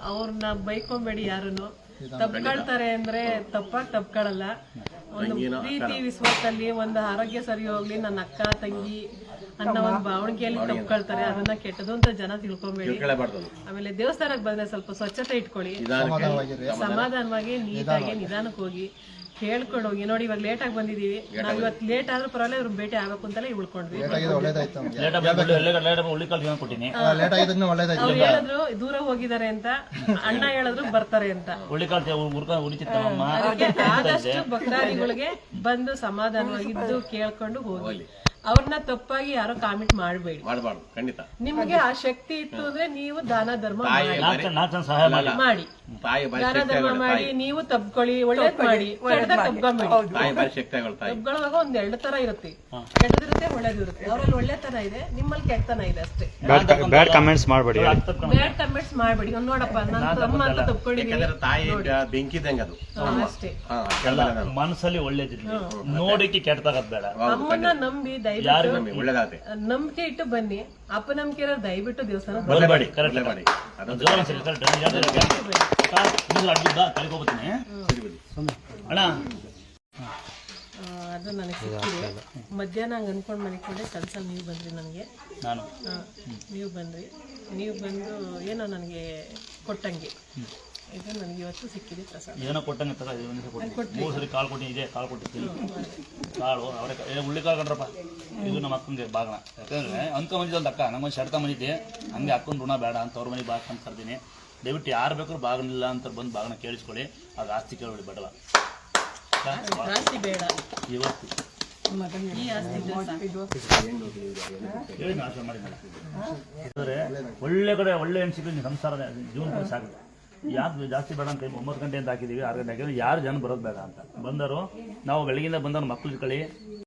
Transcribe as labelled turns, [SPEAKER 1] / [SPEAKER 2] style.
[SPEAKER 1] ಅವ್ರನ್ನ ಬೈಕೊಂಬೇಡಿ, ಯಾರನ್ನು ತಪ್ಕೊಳ್ತಾರೆ ಅಂದ್ರೆ ತಪ್ಕೊಳಲ್ಲ. ಒಂದು ಪ್ರೀತಿ ವಿಶ್ವಾಸದಲ್ಲಿ ಒಂದು ಆರೋಗ್ಯ ಸರಿ ಹೋಗ್ಲಿ, ನನ್ನ ಅಕ್ಕ ತಂಗಿ ಅನ್ನೋ ಒಂದು ಭಾವಣಿಗೆಯಲ್ಲಿ ತಪ್ಕೊಳ್ತಾರೆ. ಅದನ್ನ ಕೆಟ್ಟದು ಅಂತ ಜನ ತಿಳ್ಕೊಂಬೇಡಿ. ಆಮೇಲೆ ದೇವಸ್ಥಾನಕ್ಕೆ ಬಂದ್ರೆ ಸ್ವಲ್ಪ ಸ್ವಚ್ಛತೆ ಇಟ್ಕೊಳ್ಳಿ, ಸಮಾಧಾನವಾಗಿ ನೀಟಾಗಿ ನಿಧಾನಕ್ಕೆ ಹೋಗಿ ಕೇಳ್ಕೊಂಡು ಹೋಗಿ. ನೋಡಿ, ಇವಾಗ ಲೇಟ್ ಆಗಿ ಬಂದಿದೀವಿ, ನಾವ್ ಇವತ್ತು ಲೇಟ್ ಆದ್ರೂ ಪರವಾಗಿಲ್ಲ, ಇವ್ರು ಭೇಟಿ ಆಗಬೇಕು ಅಂತಲೇ ಉಳ್ಕೊಂಡ್ವಿ. ಅವ್ರು ಹೇಳಿದ್ರು ದೂರ ಹೋಗಿದ್ದಾರೆ ಅಂತ, ಅಣ್ಣ ಹೇಳಿದ್ರು ಬರ್ತಾರೆ ಅಂತ. ಆದಷ್ಟು ಭಕ್ತಾದಿಗಳಿಗೆ ಬಂದು ಸಮಾಧಾನವಾಗಿದ್ದು ಕೇಳ್ಕೊಂಡು ಹೋಗಿ. ಅವ್ರನ್ನ ತಪ್ಪಾಗಿ ಯಾರೋ ಕಾಮೆಂಟ್ ಮಾಡಬೇಡಿ. ನಿಮ್ಗೆ ಆ ಶಕ್ತಿ ಇತ್ತು ಅಂದ್ರೆ ನೀವು ದಾನ ಧರ್ಮ ಮಾಡಿ, ದಾನ ಧರ್ಮ ಮಾಡಿ, ನೀವು ತಪ್ಕೊಳ್ಳಿ, ಒಳ್ಳೇದ್ ಮಾಡಿ, ಕೆಟ್ಟದಾಗ ತಪ್ಕೊಂಬೇಡಿ. ತಪ್ಕೊಳ್ಳುವಾಗ ಒಂದ್ ಎರಡು ತರ ಇರುತ್ತೆ, ಕೆಟ್ಟದಿರುತ್ತೆ, ಒಳ್ಳೇದಿರುತ್ತೆ. ಅವ್ರಲ್ಲಿ ಒಳ್ಳೆತನ ಇದೆ, ನಿಮ್ಮಲ್ಲಿ ಕೆಟ್ಟತನ ಇದೆ ಅಷ್ಟೇ.
[SPEAKER 2] ಬ್ಯಾಡ್ ಕಮೆಂಟ್ಸ್ ಮಾಡಬೇಡಿ.
[SPEAKER 1] ನೋಡಪ್ಪ, ನನ್ನ ತಮ್ಮ ಅಂತ ತಪ್ಕೊಂಡಿದ್ದೀನಿ ಅಷ್ಟೇ.
[SPEAKER 3] ಮನಸ್ಸಲ್ಲಿ ಒಳ್ಳೇದಿಲ್ಲ, ನೋಡಿಕ್ಕೆ ಕೆಟ್ಟದಾಗದ್ ಬೇಡ.
[SPEAKER 1] ಅಮ್ಮನ್ನ ನಂಬಿ ನಂಬಿಕೆ ಇಟ್ಟು ಬನ್ನಿ. ಅಪನಂಬಿಕೆ ಇರೋರು ದಯವಿಟ್ಟು ದೇವಸ್ಥಾನ ಅದು ನನಗೆ ಸಿಕ್ಕಿದೆ. ಮಧ್ಯಾಹ್ನ ಹಂಗೆ ಅನ್ಕೊಂಡು ಮನಿಕೊಂಡೆ, ಕನ್ಸಲ್ಲಿ ನೀವು ಬಂದ್ರಿ ನನಗೆ. ನೀವು ಬಂದು ಏನೋ ನನಗೆ ಕೊಟ್ಟಂಗೆ ಇದು ನನಗೆ ಇವತ್ತು ಸಿಕ್ಕಿದೆ ಪ್ರಸಾದ.
[SPEAKER 3] ಏನೋ ಕೊಟ್ಟಂಗೆ ಮೂರು ಸರಿ ಕಾಳು ಕೊಟ್ಟಿದ್ದೆ, ಕಾಳು ಕೊಟ್ಟಿರ್ತೀನಿ. ಕಾಳು ಅವರೇ ಹುಳ್ಳಿಕಾಳು ಕಂಡ್ರಪ್ಪ, ಇದು ನಮ್ಮ ಅಕ್ಕಂಗೆ ಬಾಗಣ. ಯಾಕಂದ್ರೆ ಅಂಕ ಬಂದಿದ್ದ ಒಂದು ಅಕ್ಕ, ನಮ್ಮೊಂದು ಶರ್ತ ಬಂದಿದ್ದೆ, ಹಂಗೆ ಅಕ್ಕನ ಋಣ ಬೇಡ ಅಂತ ಅವ್ರ ಮನೆಗೆ ಬಾಗ ಅಂತ ಕರ್ತೀನಿ. ದಯವಿಟ್ಟು ಯಾರು ಬೇಕಾದ್ರೂ ಬಾಗಣಿಲ್ಲ ಅಂತ ಬಂದು ಬಾಗಣ ಕೇಳಿಸ್ಕೊಳ್ಳಿ. ಆಗ ಆಸ್ತಿ ಕೇಳಬೇಡಿ, ಬೇಡವ
[SPEAKER 1] ಆಸ್ತಿ ಬೇಡ.
[SPEAKER 3] ಇವತ್ತು ಹೇಳಿ ನಾಶ ಮಾಡಿ ಒಳ್ಳೆ ಕಡೆ ಒಳ್ಳೆ ಹೆಣ್ಸಿಗೆ ಸಂಸಾರ ಜೀವನ ಸಾಕು. ಯಾಕೆ ಜಾಸ್ತಿ ಬೇಡ ಅಂತ 9 ಗಂಟೆ ಅಂತ ಹಾಕಿದ್ದೀವಿ, 6 ಗಂಟೆ ಹಾಕಿದ್ರೆ ಯಾರು ಜನ ಬರೋದು ಬೇಡ ಅಂತ ಬಂದರು. ನಾವು ಬೆಳಗಿಂದ ಬಂದವ್ರು ಮಕ್ಕಳು ಇಟ್ಕೊಳ್ಳಿ.